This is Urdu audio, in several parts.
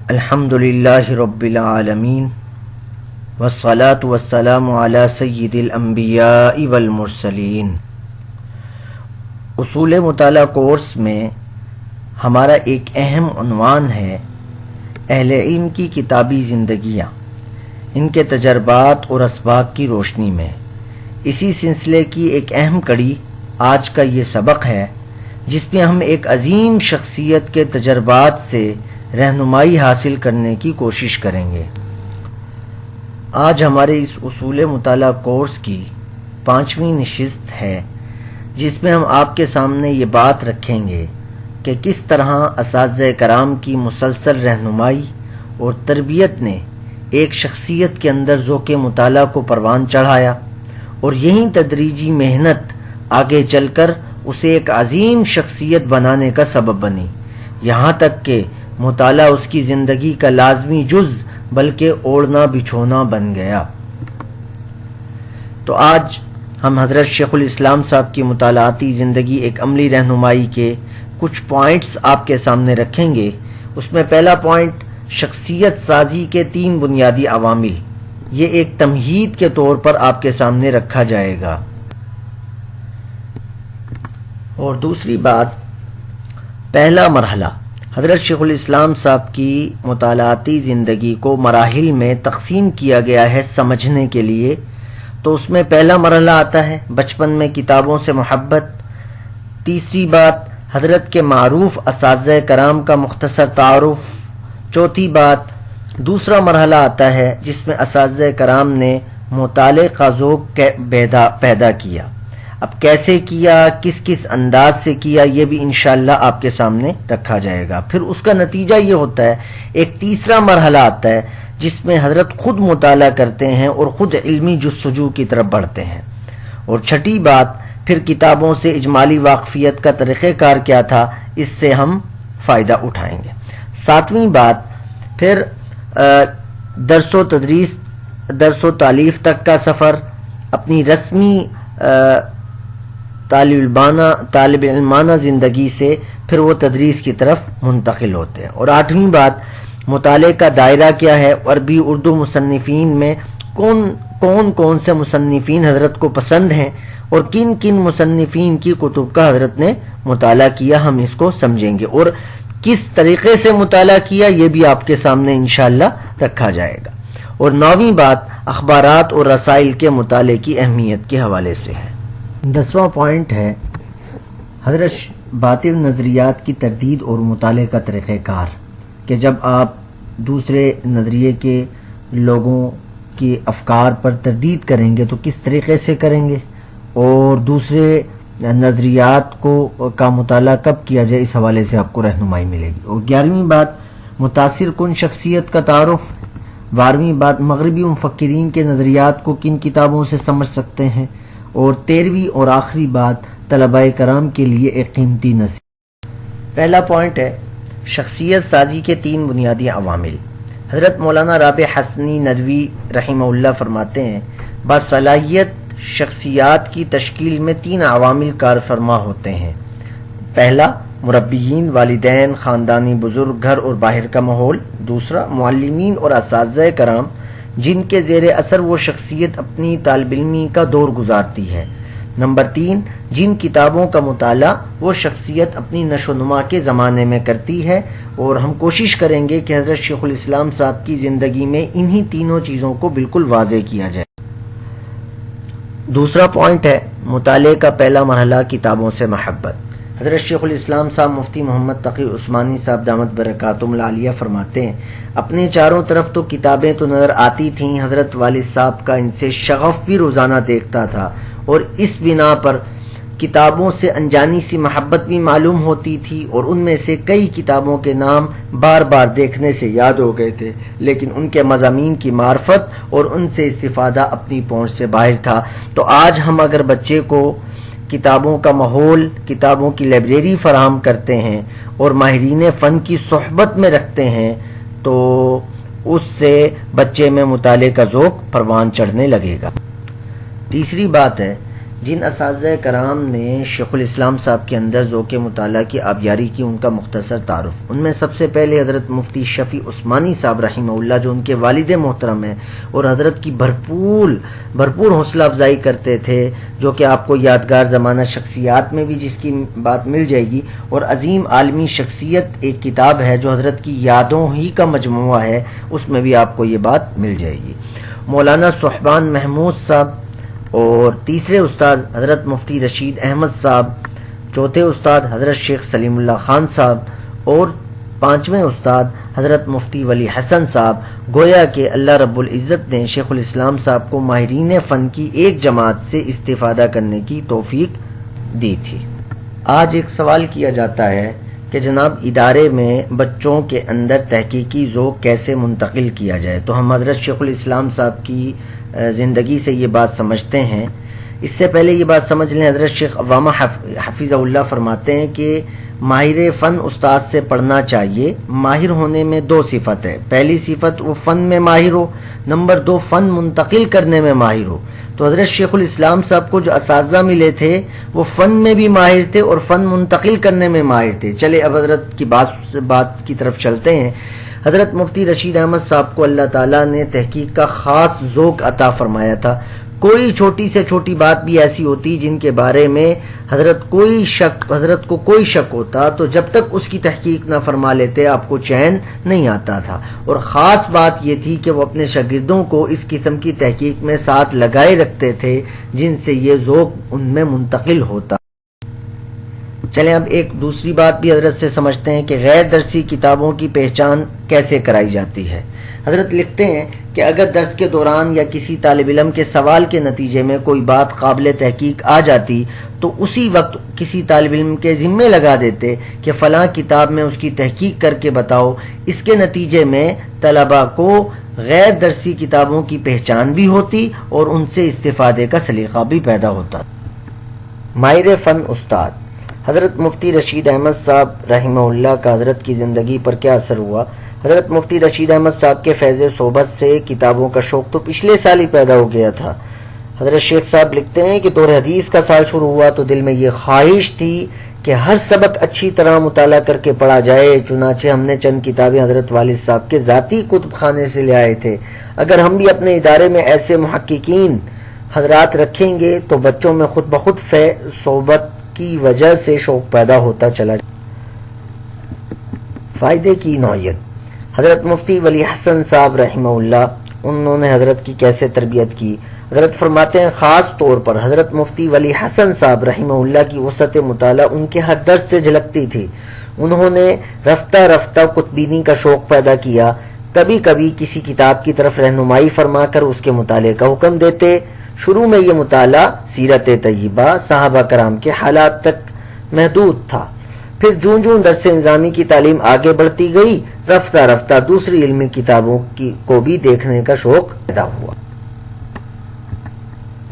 الحمدللہ رب العالمین والصلاة والسلام علی سید الانبیاء والمرسلین۔ اصول مطالعہ کورس میں ہمارا ایک اہم عنوان ہے اہل علم کی کتابی زندگیاں، ان کے تجربات اور اسباق کی روشنی میں۔ اسی سلسلے کی ایک اہم کڑی آج کا یہ سبق ہے، جس میں ہم ایک عظیم شخصیت کے تجربات سے رہنمائی حاصل کرنے کی کوشش کریں گے۔ آج ہمارے اس اصول مطالعہ کورس کی 5ویں نشست ہے، جس میں ہم آپ کے سامنے یہ بات رکھیں گے کہ کس طرح اساتذہ کرام کی مسلسل رہنمائی اور تربیت نے ایک شخصیت کے اندر ذوق مطالعہ کو پروان چڑھایا، اور یہی تدریجی محنت آگے چل کر اسے ایک عظیم شخصیت بنانے کا سبب بنی، یہاں تک کہ مطالعہ اس کی زندگی کا لازمی جز بلکہ اوڑھنا بچھونا بن گیا۔ تو آج ہم حضرت شیخ الاسلام صاحب کی مطالعاتی زندگی ایک عملی رہنمائی کے کچھ پوائنٹس آپ کے سامنے رکھیں گے۔ اس میں پہلا پوائنٹ شخصیت سازی کے 3 بنیادی عوامل، یہ ایک تمہید کے طور پر آپ کے سامنے رکھا جائے گا۔ اور دوسری بات، پہلا مرحلہ، حضرت شیخ الاسلام صاحب کی مطالعاتی زندگی کو مراحل میں تقسیم کیا گیا ہے سمجھنے کے لیے۔ تو اس میں پہلا مرحلہ آتا ہے بچپن میں کتابوں سے محبت۔ تیسری بات، حضرت کے معروف اساتذہ کرام کا مختصر تعارف۔ چوتھی بات، دوسرا مرحلہ آتا ہے جس میں اساتذہ کرام نے مطالعے کا ذوق پیدا کیا۔ اب کیسے کیا، کس کس انداز سے کیا، یہ بھی انشاءاللہ آپ کے سامنے رکھا جائے گا۔ پھر اس کا نتیجہ یہ ہوتا ہے، ایک تیسرا مرحلہ آتا ہے جس میں حضرت خود مطالعہ کرتے ہیں اور خود علمی جستجو کی طرف بڑھتے ہیں۔ اور چھٹی بات، پھر کتابوں سے اجمالی واقفیت کا طریقہ کار کیا تھا، اس سے ہم فائدہ اٹھائیں گے۔ 7ویں بات، پھر درس و تدریس، درس و تالیف تک کا سفر، اپنی رسمی طالب علمانہ زندگی سے پھر وہ تدریس کی طرف منتقل ہوتے ہیں۔ اور 8ویں بات، مطالعے کا دائرہ کیا ہے، عربی اردو مصنفین میں کون سے مصنفین حضرت کو پسند ہیں اور کن کن مصنفین کی کتب کا حضرت نے مطالعہ کیا، ہم اس کو سمجھیں گے، اور کس طریقے سے مطالعہ کیا یہ بھی آپ کے سامنے انشاءاللہ رکھا جائے گا۔ اور 9ویں بات، اخبارات اور رسائل کے مطالعے کی اہمیت کے حوالے سے ہے۔ 10واں پوائنٹ ہے حضرت باطل نظریات کی تردید اور مطالعے کا طریقہ کار، کہ جب آپ دوسرے نظریے کے لوگوں کی افکار پر تردید کریں گے تو کس طریقے سے کریں گے، اور دوسرے نظریات کا مطالعہ کب کیا جائے، اس حوالے سے آپ کو رہنمائی ملے گی۔ اور 11ویں بات، متاثر کن شخصیت کا تعارف۔ 12ویں بات، مغربی مفکرین کے نظریات کو کن کتابوں سے سمجھ سکتے ہیں۔ اور 13ویں اور آخری بات، طلباء کرام کے لیے ایک قیمتی نصیحت۔ پہلا پوائنٹ ہے شخصیت سازی کے 3 بنیادی عوامل۔ حضرت مولانا رابع حسنی ندوی رحمہ اللہ فرماتے ہیں، باصلاحیت شخصیات کی تشکیل میں 3 عوامل کار فرما ہوتے ہیں۔ پہلا، مربیین، والدین، خاندانی بزرگ، گھر اور باہر کا ماحول۔ دوسرا، معلمین اور اساتذہ کرام، جن کے زیر اثر وہ شخصیت اپنی طالب علمی کا دور گزارتی ہے۔ نمبر 3، جن کتابوں کا مطالعہ وہ شخصیت اپنی نشو و نما کے زمانے میں کرتی ہے۔ اور ہم کوشش کریں گے کہ حضرت شیخ الاسلام صاحب کی زندگی میں انہی تینوں چیزوں کو بالکل واضح کیا جائے۔ دوسرا پوائنٹ ہے مطالعے کا پہلا مرحلہ، کتابوں سے محبت۔ حضرت شیخ الاسلام صاحب مفتی محمد تقی عثمانی صاحب دامت برکاتہم العالیہ فرماتے ہیں، اپنے چاروں طرف تو کتابیں تو نظر آتی تھیں، حضرت والد صاحب کا ان سے شغف بھی روزانہ دیکھتا تھا، اور اس بنا پر کتابوں سے انجانی سی محبت بھی معلوم ہوتی تھی، اور ان میں سے کئی کتابوں کے نام بار بار دیکھنے سے یاد ہو گئے تھے، لیکن ان کے مضامین کی معرفت اور ان سے استفادہ اپنی پہنچ سے باہر تھا۔ تو آج ہم اگر بچے کو کتابوں کا ماحول، کتابوں کی لائبریری فراہم کرتے ہیں اور ماہرین فن کی صحبت میں رکھتے ہیں تو اس سے بچے میں مطالعے کا ذوق پروان چڑھنے لگے گا۔ تیسری بات ہے جن اساتذہ کرام نے شیخ الاسلام صاحب کے اندر ذوق مطالعہ کی آبیاری کی، ان کا مختصر تعارف۔ ان میں سب سے پہلے حضرت مفتی شفیع عثمانی صاحب رحمہ اللہ، جو ان کے والد محترم ہیں اور حضرت کی بھرپور حوصلہ افزائی کرتے تھے، جو کہ آپ کو یادگار زمانہ شخصیات میں بھی جس کی بات مل جائے گی، اور عظیم عالمی شخصیت ایک کتاب ہے جو حضرت کی یادوں ہی کا مجموعہ ہے، اس میں بھی آپ کو یہ بات مل جائے گی۔ مولانا صحبان محمود صاحب، اور تیسرے استاد حضرت مفتی رشید احمد صاحب، چوتھے استاد حضرت شیخ سلیم اللہ خان صاحب، اور پانچویں استاد حضرت مفتی ولی حسن صاحب۔ گویا کہ اللہ رب العزت نے شیخ الاسلام صاحب کو ماہرین فن کی ایک جماعت سے استفادہ کرنے کی توفیق دی تھی۔ آج ایک سوال کیا جاتا ہے کہ جناب ادارے میں بچوں کے اندر تحقیقی ذوق کیسے منتقل کیا جائے، تو ہم حضرت شیخ الاسلام صاحب کی زندگی سے یہ بات سمجھتے ہیں۔ اس سے پہلے یہ بات سمجھ لیں، حضرت شیخ عوامہ حفظہ اللہ فرماتے ہیں کہ ماہر فن استاد سے پڑھنا چاہیے۔ ماہر ہونے میں دو صفت ہے، پہلی صفت وہ فن میں ماہر ہو، نمبر دو فن منتقل کرنے میں ماہر ہو۔ تو حضرت شیخ الاسلام صاحب کو جو اساتذہ ملے تھے وہ فن میں بھی ماہر تھے اور فن منتقل کرنے میں ماہر تھے۔ چلے اب حضرت کی بات کی طرف چلتے ہیں۔ حضرت مفتی رشید احمد صاحب کو اللہ تعالیٰ نے تحقیق کا خاص ذوق عطا فرمایا تھا۔ کوئی چھوٹی سے چھوٹی بات بھی ایسی ہوتی جن کے بارے میں حضرت کو کوئی شک ہوتا تو جب تک اس کی تحقیق نہ فرما لیتے آپ کو چین نہیں آتا تھا، اور خاص بات یہ تھی کہ وہ اپنے شاگردوں کو اس قسم کی تحقیق میں ساتھ لگائے رکھتے تھے جن سے یہ ذوق ان میں منتقل ہوتا۔ چلیں اب ایک دوسری بات بھی حضرت سے سمجھتے ہیں کہ غیر درسی کتابوں کی پہچان کیسے کرائی جاتی ہے۔ حضرت لکھتے ہیں کہ اگر درس کے دوران یا کسی طالب علم کے سوال کے نتیجے میں کوئی بات قابل تحقیق آ جاتی تو اسی وقت کسی طالب علم کے ذمے لگا دیتے کہ فلاں کتاب میں اس کی تحقیق کر کے بتاؤ۔ اس کے نتیجے میں طلباء کو غیر درسی کتابوں کی پہچان بھی ہوتی اور ان سے استفادے کا سلیقہ بھی پیدا ہوتا۔ ماہر فن استاد حضرت مفتی رشید احمد صاحب رحمہ اللہ کا حضرت کی زندگی پر کیا اثر ہوا؟ حضرت مفتی رشید احمد صاحب کے فیض صحبت سے کتابوں کا شوق تو پچھلے سال ہی پیدا ہو گیا تھا۔ حضرت شیخ صاحب لکھتے ہیں کہ دور حدیث کا سال شروع ہوا تو دل میں یہ خواہش تھی کہ ہر سبق اچھی طرح مطالعہ کر کے پڑھا جائے، چنانچہ ہم نے چند کتابیں حضرت والد صاحب کے ذاتی کتب خانے سے لے آئے تھے۔ اگر ہم بھی اپنے ادارے میں ایسے محققین حضرات رکھیں گے تو بچوں میں خود بخود صحبت کی وجہ سے شوق پیدا ہوتا چلا جائے۔ فائدے کی نوعیت حضرت مفتی ولی حسن صاحب رحمہ اللہ، انہوں نے حضرت کی کیسے تربیت کی؟ حضرت فرماتے ہیں خاص طور پر حضرت مفتی ولی حسن صاحب رحمہ اللہ کی وسعت مطالعہ ان کے ہر درس سے جھلکتی تھی۔ انہوں نے رفتہ رفتہ کتبینی کا شوق پیدا کیا، کبھی کبھی کسی کتاب کی طرف رہنمائی فرما کر اس کے مطالعے کا حکم دیتے۔ شروع میں یہ مطالعہ سیرت طیبہ، صحابہ کرام کے حالات تک محدود تھا، پھر جوں جوں درس انظامی کی تعلیم آگے بڑھتی گئی، رفتہ رفتہ دوسری علمی کتابوں کو بھی دیکھنے کا شوق پیدا ہوا۔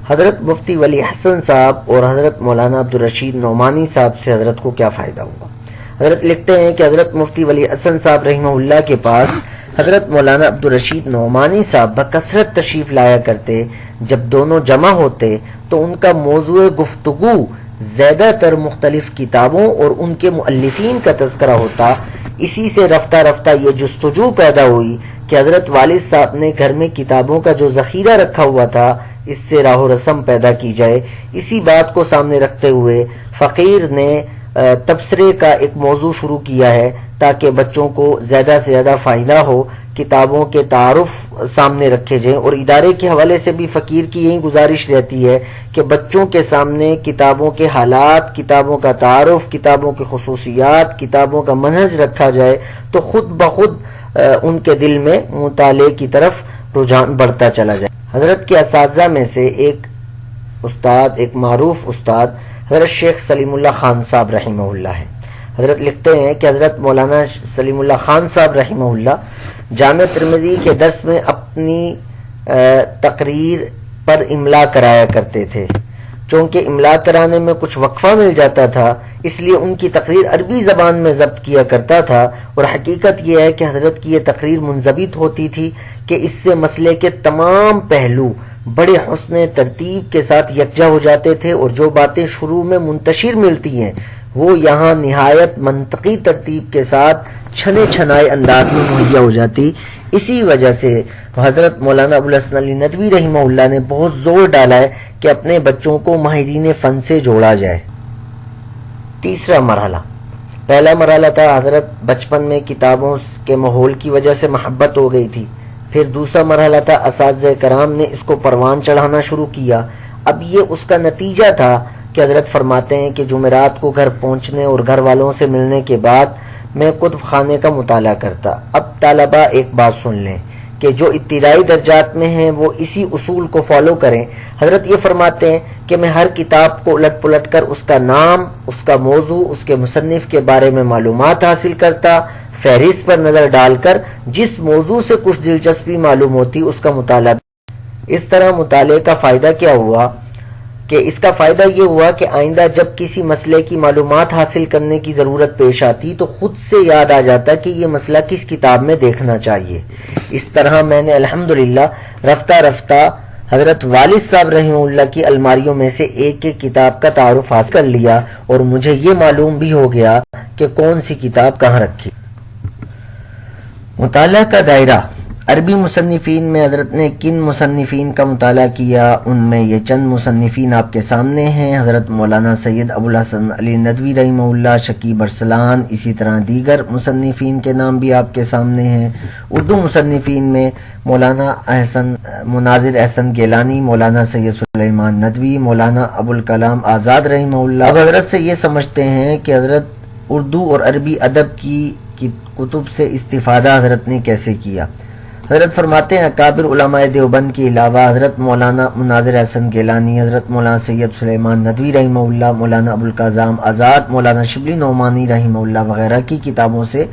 حضرت مفتی ولی حسن صاحب اور حضرت مولانا عبدالرشید نعمانی صاحب سے حضرت کو کیا فائدہ ہوا؟ حضرت لکھتے ہیں کہ حضرت مفتی ولی حسن صاحب رحمہ اللہ کے پاس حضرت مولانا عبدالرشید نعمانی صاحب بکثرت تشریف لایا کرتے۔ جب دونوں جمع ہوتے تو ان کا موضوع گفتگو زیادہ تر مختلف کتابوں اور ان کے مؤلفین کا تذکرہ ہوتا۔ اسی سے رفتہ رفتہ یہ جستجو پیدا ہوئی کہ حضرت والد صاحب نے گھر میں کتابوں کا جو ذخیرہ رکھا ہوا تھا اس سے راہ و رسم پیدا کی جائے۔ اسی بات کو سامنے رکھتے ہوئے فقیر نے تبصرے کا ایک موضوع شروع کیا ہے تاکہ بچوں کو زیادہ سے زیادہ فائدہ ہو، کتابوں کے تعارف سامنے رکھے جائیں، اور ادارے کے حوالے سے بھی فقیر کی یہی گزارش رہتی ہے کہ بچوں کے سامنے کتابوں کے حالات، کتابوں کا تعارف، کتابوں کی خصوصیات، کتابوں کا منہج رکھا جائے تو خود بخود ان کے دل میں مطالعے کی طرف رجحان بڑھتا چلا جائے۔ حضرت کے اساتذہ میں سے ایک معروف استاد حضرت شیخ سلیم اللہ خان صاحب رحمہ اللہ ہے۔ حضرت لکھتے ہیں کہ حضرت مولانا سلیم اللہ خان صاحب رحمہ اللہ جامع ترمذی کے درس میں اپنی تقریر پر املا کرایا کرتے تھے۔ چونکہ املا کرانے میں کچھ وقفہ مل جاتا تھا اس لیے ان کی تقریر عربی زبان میں ضبط کیا کرتا تھا، اور حقیقت یہ ہے کہ حضرت کی یہ تقریر منضبط ہوتی تھی کہ اس سے مسئلے کے تمام پہلو بڑے حسن ترتیب کے ساتھ یکجا ہو جاتے تھے، اور جو باتیں شروع میں منتشر ملتی ہیں وہ یہاں نہایت منطقی ترتیب کے ساتھ چھنے چھنائے انداز میں مہیا ہو جاتی. اسی وجہ سے حضرت مولانا ابوالحسن علی ندوی رحمہ اللہ نے بہت زور ڈالا ہے کہ اپنے بچوں کو ماہرین فن سے جوڑا جائے. تیسرا مرحلہ، پہلا مرحلہ تھا حضرت بچپن میں کتابوں کے ماحول کی وجہ سے محبت ہو گئی تھی. پھر دوسرا مرحلہ تھا اساتذہ کرام نے اس کو پروان چڑھانا شروع کیا. اب یہ اس کا نتیجہ تھا کہ حضرت فرماتے ہیں کہ جمعرات کو گھر پہنچنے اور گھر والوں سے ملنے کے بعد میں کتب خانے کا مطالعہ کرتا. اب طلبہ ایک بات سن لیں کہ جو ابتدائی درجات میں ہیں وہ اسی اصول کو فالو کریں. حضرت یہ فرماتے ہیں کہ میں ہر کتاب کو الٹ پلٹ کر اس کا نام، اس کا موضوع، اس کے مصنف کے بارے میں معلومات حاصل کرتا. فہرست پر نظر ڈال کر جس موضوع سے کچھ دلچسپی معلوم ہوتی اس کا مطالعہ. اس طرح مطالعے کا فائدہ کیا ہوا کہ اس کا فائدہ یہ ہوا کہ آئندہ جب کسی مسئلے کی معلومات حاصل کرنے کی ضرورت پیش آتی تو خود سے یاد آ جاتا کہ یہ مسئلہ کس کتاب میں دیکھنا چاہیے. اس طرح میں نے الحمدللہ رفتہ رفتہ حضرت والد صاحب رحمہ اللہ کی الماریوں میں سے ایک ایک کتاب کا تعارف حاصل کر لیا، اور مجھے یہ معلوم بھی ہو گیا کہ کون سی کتاب کہاں رکھی. مطالعہ کا دائرہ. عربی مصنفین میں حضرت نے کن مصنفین کا مطالعہ کیا؟ ان میں یہ چند مصنفین آپ کے سامنے ہیں. حضرت مولانا سید ابوالحسن علی ندوی رحمہ اللہ، شکیب ارسلان، اسی طرح دیگر مصنفین کے نام بھی آپ کے سامنے ہیں. اردو مصنفین میں مولانا مناظر احسن گیلانی، مولانا سید سلیمان ندوی، مولانا ابوالکلام آزاد رحمہ اللہ. اب حضرت سے یہ سمجھتے ہیں کہ حضرت اردو اور عربی ادب کی کتب سے استفادہ حضرت نے کیسے کیا. حضرت فرماتے ہیں اکابر علماء دیوبند کے علاوہ حضرت مولانا مناظر احسن گیلانی، حضرت مولانا سید سلیمان ندوی رحمہ اللہ، مولانا ابوالکلام آزاد، مولانا شبلی نعمانی رحمہ اللہ وغیرہ کی کتابوں سے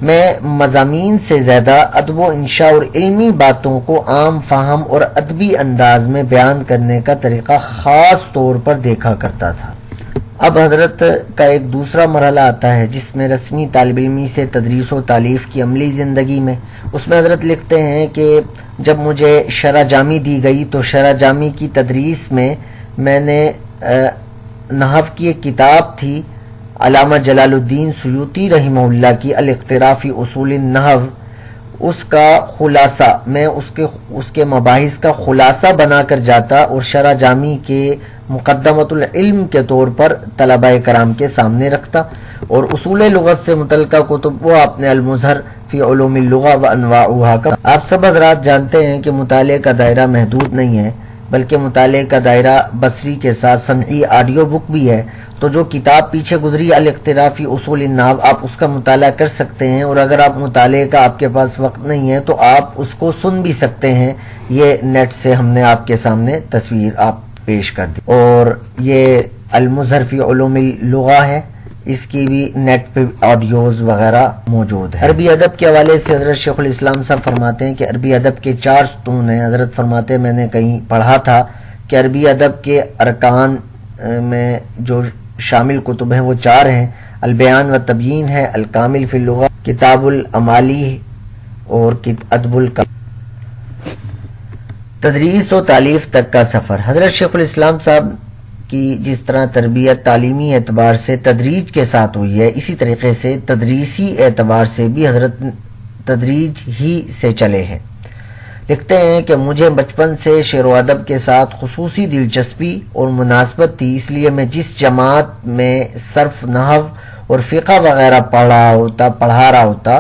میں مضامین سے زیادہ ادب و انشاء اور علمی باتوں کو عام فہم اور ادبی انداز میں بیان کرنے کا طریقہ خاص طور پر دیکھا کرتا تھا. اب حضرت کا ایک دوسرا مرحلہ آتا ہے جس میں رسمی طالب علمی سے تدریس و تالیف کی عملی زندگی میں. اس میں حضرت لکھتے ہیں کہ جب مجھے شرح جامی دی گئی تو شرح جامی کی تدریس میں نے نحو کی ایک کتاب تھی علامہ جلال الدین سیوطی رحمہ اللہ کی الاقتراء فی اصول النحو، اس کا خلاصہ میں اس کے مباحث کا خلاصہ بنا کر جاتا اور شرح جامی کے مقدمۃ العلم کے طور پر طلبہ کرام کے سامنے رکھتا، اور اصول لغت سے متعلقہ کتب وہ آپ نے المظہر فی علوم اللغہ و انواعها کا. آپ سب حضرات جانتے ہیں کہ مطالعے کا دائرہ محدود نہیں ہے، بلکہ مطالعے کا دائرہ بصری کے ساتھ سمعی آڈیو بک بھی ہے. تو جو کتاب پیچھے گزری الاقتراء فی اصول النحو آپ اس کا مطالعہ کر سکتے ہیں، اور اگر آپ مطالعے کا آپ کے پاس وقت نہیں ہے تو آپ اس کو سن بھی سکتے ہیں. یہ نیٹ سے ہم نے آپ کے سامنے تصویر آپ پیش کر دی. اور یہ المظہر فی علوم اللغہ ہے، اس کی بھی نیٹ پہ آڈیوز وغیرہ موجود ہے. عربی ادب کے حوالے سے حضرت شیخ الاسلام صاحب فرماتے ہیں کہ عربی ادب کے 4 ستون ہیں. حضرت فرماتے ہیں میں نے کہیں پڑھا تھا کہ عربی ادب کے ارکان میں جو شامل کتب ہیں وہ 4 ہیں. البیان و تبیین ہے، الکامل فی اللغہ، کتاب الامالی اور ادب الکلام. تدریس و تعلیف تک کا سفر. حضرت شیخ الاسلام صاحب کی جس طرح تربیت تعلیمی اعتبار سے تدریج کے ساتھ ہوئی ہے، اسی طریقے سے تدریسی اعتبار سے بھی حضرت تدریج ہی سے چلے ہیں. لکھتے ہیں کہ مجھے بچپن سے شعر و ادب کے ساتھ خصوصی دلچسپی اور مناسبت تھی، اس لیے میں جس جماعت میں صرف نحو اور فقہ وغیرہ پڑھا رہا ہوتا،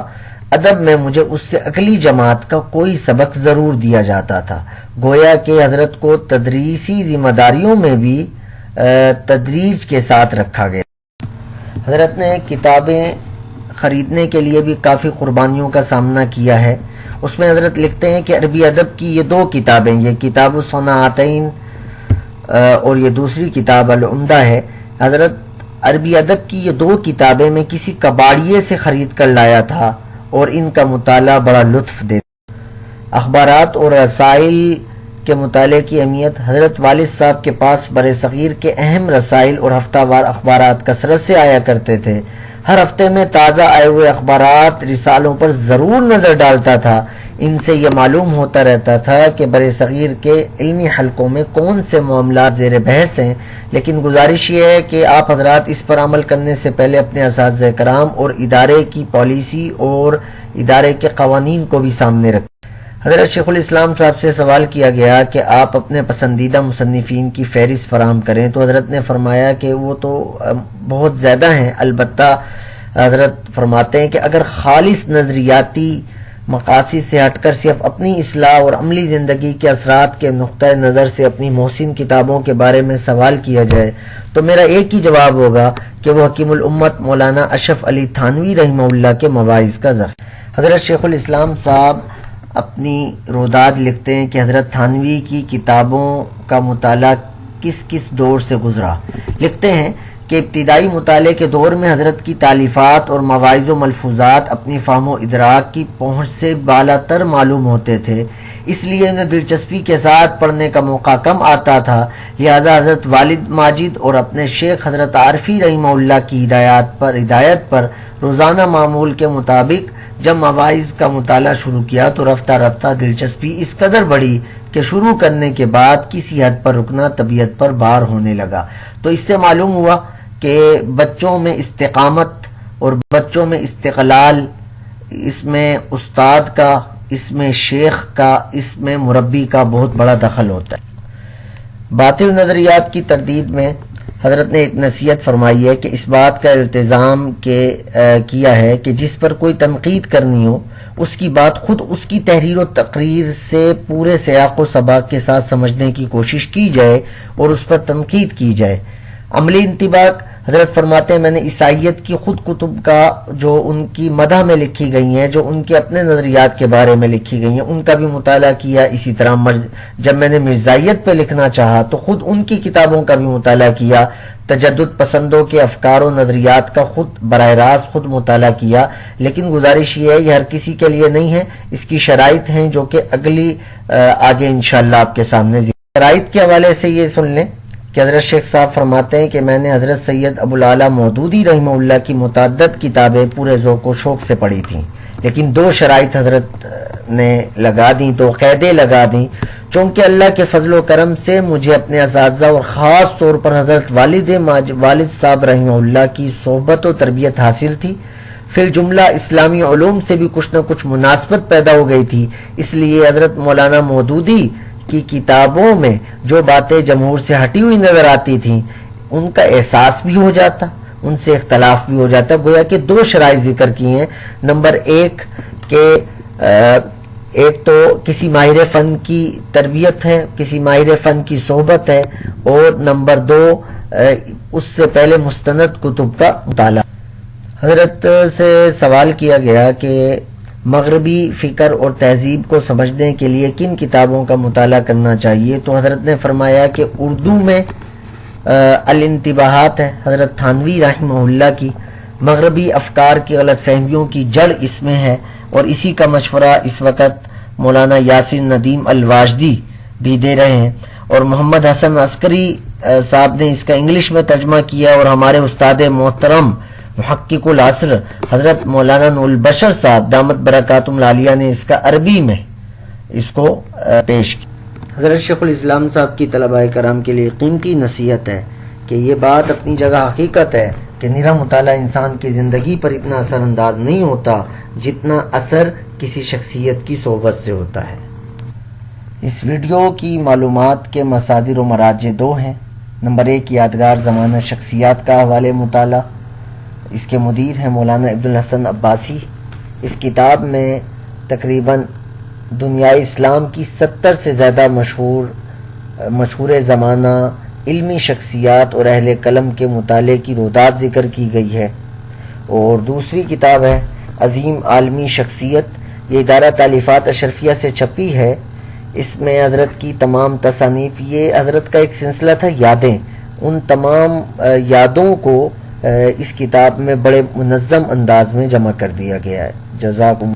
ادب میں مجھے اس سے اگلی جماعت کا کوئی سبق ضرور دیا جاتا تھا. گویا کہ حضرت کو تدریسی ذمہ داریوں میں بھی تدریج کے ساتھ رکھا گیا. حضرت نے کتابیں خریدنے کے لیے بھی کافی قربانیوں کا سامنا کیا ہے. اس میں حضرت لکھتے ہیں کہ عربی ادب کی یہ 2 کتابیں، یہ کتاب الصناعتین اور یہ دوسری کتاب العمدہ ہے. حضرت عربی ادب کی یہ 2 کتابیں میں کسی کباڑیے سے خرید کر لایا تھا اور ان کا مطالعہ بڑا لطف دیتا. اخبارات اور رسائل کے مطالعے کی اہمیت. حضرت والد صاحب کے پاس بر صغیر کے اہم رسائل اور ہفتہ وار اخبارات کثرت سے آیا کرتے تھے. ہر ہفتے میں تازہ آئے ہوئے اخبارات رسالوں پر ضرور نظر ڈالتا تھا. ان سے یہ معلوم ہوتا رہتا تھا کہ بر صغیر کے علمی حلقوں میں کون سے معاملات زیر بحث ہیں، لیکن گزارش یہ ہے کہ آپ حضرات اس پر عمل کرنے سے پہلے اپنے اساتذہ کرام اور ادارے کی پالیسی اور ادارے کے قوانین کو بھی سامنے رکھیں۔ حضرت شیخ الاسلام صاحب سے سوال کیا گیا کہ آپ اپنے پسندیدہ مصنفین کی فہرست فراہم کریں، تو حضرت نے فرمایا کہ وہ تو بہت زیادہ ہیں، البتہ حضرت فرماتے ہیں کہ اگر خالص نظریاتی مقاصد سے ہٹ کر صرف اپنی اصلاح اور عملی زندگی کے اثرات کے نقطہ نظر سے اپنی محسن کتابوں کے بارے میں سوال کیا جائے تو میرا ایک ہی جواب ہوگا کہ وہ حکیم الامت مولانا اشرف علی تھانوی رحمہ اللہ کے مواعظ کا ذخیرہ۔ حضرت شیخ الاسلام صاحب اپنی روداد لکھتے ہیں کہ حضرت تھانوی کی کتابوں کا مطالعہ کس کس دور سے گزرا۔ لکھتے ہیں کہ ابتدائی مطالعے کے دور میں حضرت کی تالیفات اور مواعظ و ملفوظات اپنی فہم و ادراک کی پہنچ سے بالا تر معلوم ہوتے تھے، اس لیے انہیں دلچسپی کے ساتھ پڑھنے کا موقع کم آتا تھا، لہذا حضرت والد ماجد اور اپنے شیخ حضرت عارفی رحمہ اللہ کی ہدایت پر روزانہ معمول کے مطابق جب مواعظ کا مطالعہ شروع کیا تو رفتہ رفتہ دلچسپی اس قدر بڑھی کہ شروع کرنے کے بعد کسی حد پر رکنا طبیعت پر بار ہونے لگا۔ تو اس سے معلوم ہوا کہ بچوں میں استقامت اور بچوں میں استقلال، اس میں استاد کا، اس میں شیخ کا، اس میں مربی کا بہت بڑا دخل ہوتا ہے۔ باطل نظریات کی تردید میں حضرت نے ایک نصیحت فرمائی ہے کہ اس بات کا التزام کیا ہے کہ جس پر کوئی تنقید کرنی ہو اس کی بات خود اس کی تحریر و تقریر سے پورے سیاق و سباق کے ساتھ سمجھنے کی کوشش کی جائے اور اس پر تنقید کی جائے۔ عملی انطباق حضرت فرماتے ہیں میں نے عیسائیت کی خود کتب کا جو ان کی مدح میں لکھی گئی ہیں، جو ان کے اپنے نظریات کے بارے میں لکھی گئی ہیں، ان کا بھی مطالعہ کیا۔ اسی طرح جب میں نے مرزائیت پہ لکھنا چاہا تو خود ان کی کتابوں کا بھی مطالعہ کیا۔ تجدد پسندوں کے افکار و نظریات کا براہ راست خود مطالعہ کیا، لیکن گزارش یہ ہے یہ ہر کسی کے لیے نہیں ہے، اس کی شرائط ہیں جو کہ آگے انشاءاللہ آپ کے سامنے شرائط کے حوالے سے یہ سن لیں کہ حضرت شیخ صاحب فرماتے ہیں کہ میں نے حضرت سید ابو العالی مودودی رحمہ اللہ کی متعدد کتابیں پورے ذوق و شوق سے پڑھی تھیں، لیکن دو شرائط حضرت نے لگا دیں، دو قیدیں لگا دیں۔ چونکہ اللہ کے فضل و کرم سے مجھے اپنے اساتذہ اور خاص طور پر حضرت والد صاحب رحمہ اللہ کی صحبت و تربیت حاصل تھی، فی الجملہ اسلامی علوم سے بھی کچھ نہ کچھ مناسبت پیدا ہو گئی تھی، اس لیے حضرت مولانا مودودی کی کتابوں میں جو باتیں جمہور سے ہٹی ہوئی نظر آتی تھیں ان کا احساس بھی ہو جاتا، ان سے اختلاف بھی ہو جاتا۔ گویا کہ دو شرائط ذکر کی ہیں، نمبر ایک کہ ایک تو کسی ماہر فن کی تربیت ہے، کسی ماہر فن کی صحبت ہے، اور نمبر دو اس سے پہلے مستند کتب کا مطالعہ۔ حضرت سے سوال کیا گیا کہ مغربی فکر اور تہذیب کو سمجھنے کے لیے کن کتابوں کا مطالعہ کرنا چاہیے، تو حضرت نے فرمایا کہ اردو میں الانتباہات ہے حضرت تھانوی رحمہ اللہ کی، مغربی افکار کی غلط فہمیوں کی جڑ اس میں ہے، اور اسی کا مشورہ اس وقت مولانا یاسر ندیم الواجدی بھی دے رہے ہیں، اور محمد حسن عسکری صاحب نے اس کا انگلش میں ترجمہ کیا، اور ہمارے استاد محترم محقق العصر حضرت مولانا نور البشر صاحب دامت برکاتہم العالیہ نے اس کا عربی میں اس کو پیش کیا۔ حضرت شیخ الاسلام صاحب کی طلباء کرام کے لیے قیمتی نصیحت ہے کہ یہ بات اپنی جگہ حقیقت ہے کہ نرا مطالعہ انسان کی زندگی پر اتنا اثر انداز نہیں ہوتا جتنا اثر کسی شخصیت کی صحبت سے ہوتا ہے۔ اس ویڈیو کی معلومات کے مصادر و مراجع دو ہیں۔ نمبر 1 یادگار زمانہ شخصیات کا حوالے مطالعہ، اس کے مدیر ہیں مولانا عبدالحسن عباسی۔ اس کتاب میں تقریباً دنیا اسلام کی 70 سے زیادہ مشہور زمانہ علمی شخصیات اور اہل قلم کے مطالعے کی روداد ذکر کی گئی ہے، اور دوسری کتاب ہے عظیم عالمی شخصیت، یہ ادارہ تالیفات اشرفیہ سے چھپی ہے۔ اس میں حضرت کی تمام تصانیف، یہ حضرت کا ایک سلسلہ تھا یادیں، ان تمام یادوں کو اس کتاب میں بڑے منظم انداز میں جمع کر دیا گیا ہے۔ جزاکم